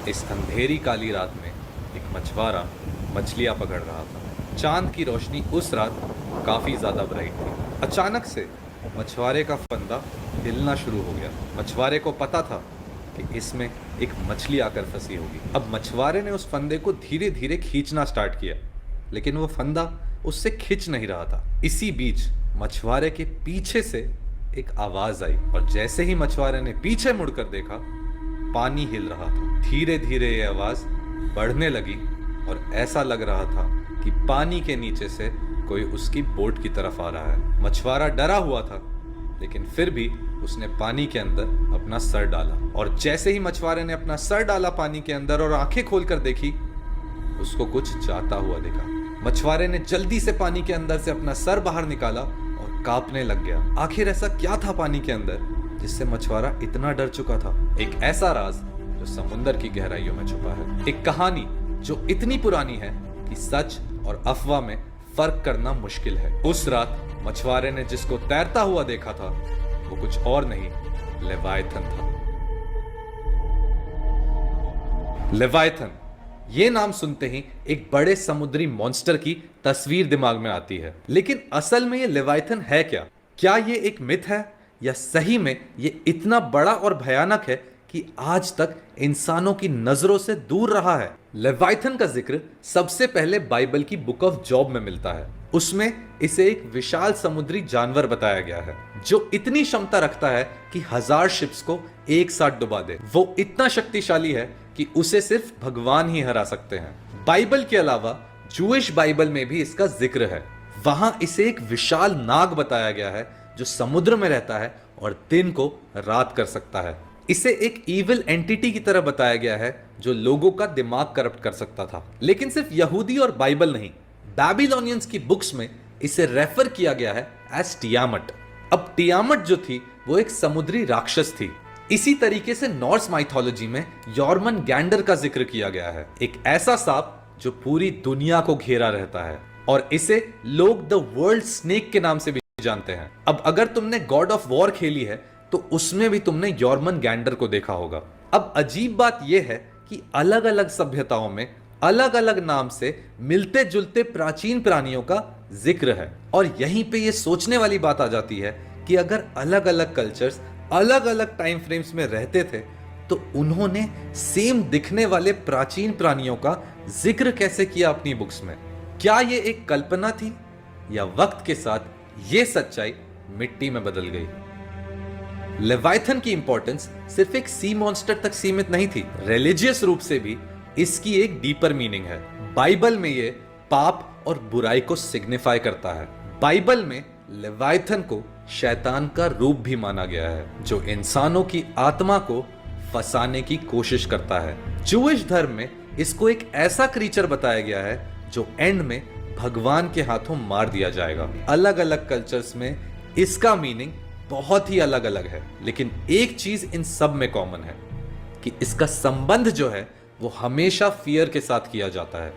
इस अंधेरी काली रात में एक मछुआरा मछलियां पकड़ रहा था। चांद की रोशनी उस रात काफी ज्यादा ब्राइट थी। अचानक से मछुआरे का फंदा हिलना शुरू हो गया। मछुआरे को पता था कि इसमें एक मछली आकर फंसी होगी। अब मछुआरे ने उस फंदे को धीरे धीरे खींचना स्टार्ट किया, लेकिन वो फंदा उससे खिंच नहीं रहा था। इसी बीच मछुआरे के पीछे से एक आवाज आई और जैसे ही मछुआरे ने पीछे मुड़कर देखा, पानी हिल रहा था। धीरे धीरे ये आवाज बढ़ने लगी और ऐसा लग रहा था कि पानी के नीचे से कोई उसकी बोट की तरफ आ रहा है। मछुआरा डरा हुआ था, लेकिन फिर भी उसने पानी के अंदर अपना सर डाला और जैसे ही मछुआरे ने अपना सर डाला पानी के अंदर और आंखें खोलकर देखी, उसको कुछ जाता हुआ दिखा। मछुआरे ने जल्दी से पानी के अंदर से अपना सर बाहर निकाला और कांपने लग गया। आखिर ऐसा क्या था पानी के अंदर जिससे मछुआरा इतना डर चुका था? एक ऐसा राज जो समुद्र की गहराइयों में छुपा है। एक कहानी जो इतनी पुरानी है कि सच और अफवाह में फर्क करना मुश्किल है। उस रात मछुआरे ने जिसको तैरता हुआ देखा था, वो कुछ और नहीं, लेवायथन था। लेवायथन, ये नाम सुनते ही एक बड़े समुद्री मॉन्स्टर की तस्वीर दिमाग में आती है। लेकिन असल में ये लेवायथन है क्या? क्या ये एक मिथ है या सही में ये इतना बड़ा और भयानक है कि आज तक इंसानों की नजरों से दूर रहा है? लेवायथन का जिक्र सबसे पहले बाइबल की बुक ऑफ जॉब में मिलता है। उसमें इसे एक विशाल समुद्री जानवर बताया गया है जो इतनी क्षमता रखता है कि 1000 शिप्स को एक साथ डुबा दे। वो इतना शक्तिशाली है कि उसे सिर्फ भगवान ही हरा सकते हैं। बाइबल के अलावा जूइश बाइबल में भी इसका जिक्र है। वहां इसे एक विशाल नाग बताया गया है जो समुद्र में रहता है और दिन को रात कर सकता है। इसे एक इविल एंटिटी की तरह बताया गया है जो लोगों का दिमाग करप्ट कर सकता था। लेकिन सिर्फ यहूदी और बाइबल नहीं, बैबिलोनियंस की बुक्स में इसे रेफर किया गया है एज टियामट। अब टियामट जो थी वो एक समुद्री राक्षस थी। इसी तरीके से नॉर्स माइथोलॉजी में यॉर्मन गैंडर का जिक्र किया गया है, एक ऐसा सांप जो पूरी दुनिया को घेरा रहता है और इसे लोग द वर्ल्ड स्नेक के नाम से भी जानते हैं। अब अगर तुमने गॉड ऑफ वॉर खेली है तो उसमें भी तुमने यॉर्मन गैंडर को देखा होगा। अब अजीब बात यह है कि अलग अलग सभ्यताओं में अलग अलग नाम से मिलते जुलते प्राचीन प्राणियों का जिक्र है और यहीं पे ये सोचने वाली बात आ जाती है कि अगर अलग अलग कल्चर्स अलग अलग टाइम फ्रेम्स में रहते थे तो उन्होंने सेम दिखने वाले प्राचीन प्राणियों का जिक्र कैसे किया अपनी बुक्स में? क्या ये एक कल्पना थी या वक्त के साथ ये सच्चाई मिट्टी में बदल गई? लेवायथन की इंपॉर्टेंस सिर्फ एक सी मॉन्स्टर तक सीमित नहीं थी। रिलीजियस रूप से भी इसकी एक डीपर मीनिंग है। बाइबल में ये पाप और बुराई को सिग्निफाई करता है। बाइबल में लेवायथन को शैतान का रूप भी माना गया है जो इंसानों की आत्मा को फंसाने की कोशिश करता है। जूइश धर्म में इसको एक ऐसा क्रीचर बताया गया है जो एंड में भगवान के हाथों मार दिया जाएगा। अलग अलग कल्चर्स में इसका मीनिंग बहुत ही अलग अलग है, लेकिन एक चीज इन सब में कॉमन है कि इसका संबंध जो है वो हमेशा फियर के साथ किया जाता है।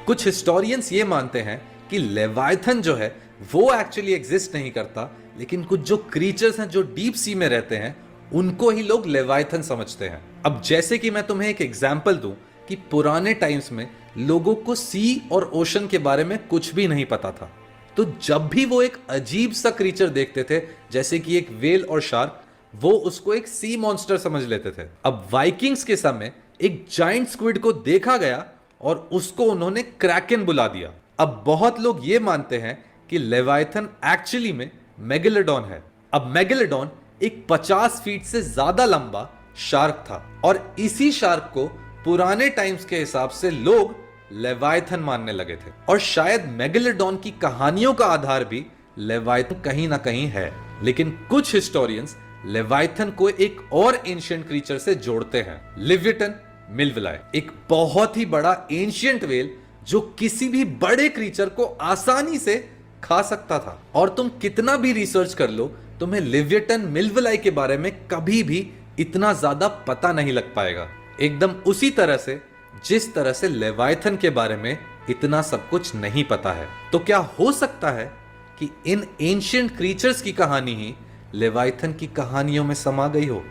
कुछ हिस्टोरियंस ये मानते हैं कि लेवायथन जो है वो एक्चुअली एग्जिस्ट नहीं करता, लेकिन कुछ जो क्रीचर्स हैं जो डीप सी में रहते हैं उनको ही लोग लेवायथन समझते हैं। अब जैसे कि मैं तुम्हें एक एग्जांपल दूं कि पुराने टाइम्स में लोगों को सी और ओशन के बारे में कुछ भी नहीं पता था, तो जब भी वो एक अजीब सा क्रीचर देखते थे जैसे कि एक वेल और शार्क, वो उसको एक सी मॉन्स्टर समझ लेते थे। अब वाइकिंग्स के समय एक जाइंट स्क्विड को देखा गया और उसको उन्होंने क्रैकन बुला दिया। अब बहुत लोग ये मानते हैं कि लेवायथन एक्चुअली में मेगेलोडॉन है। अब मेगेलोडॉन एक 50 फीट से ज्यादा लंबा शार्क था और इसी शार्क को पुराने टाइम्स के हिसाब से लोग लेवायथन मानने लगे थे और शायद मेगेलोडॉन की कहानियों का आधार भी लेवायथन कहीं ना कहीं है। लेकिन कुछ हिस्टोरियंस लेवायथन को एक और एंशिएंट क्रीचर से जोड़ते हैं, लिविटन मिल्विलाई, एक बहुत ही बड़ा एंशिएंट वेल जो किसी भी बड़े क्रीचर को आसानी से खा सकता था। और तुम कितना भी रिसर्च कर लो, तुम्हें लिविटन मिल्विलाई के बारे में कभी भी इतना ज्यादा पता नहीं लग पाएगा। एकदम उसी तरह से जिस तरह से लेवायथन के बारे में इतना सब कुछ नहीं पता है। तो क्या हो सकता है कि इन एंशिएंट क्रीचर्स की कहानी ही लेवायथन की कहानियों में समा गई हो?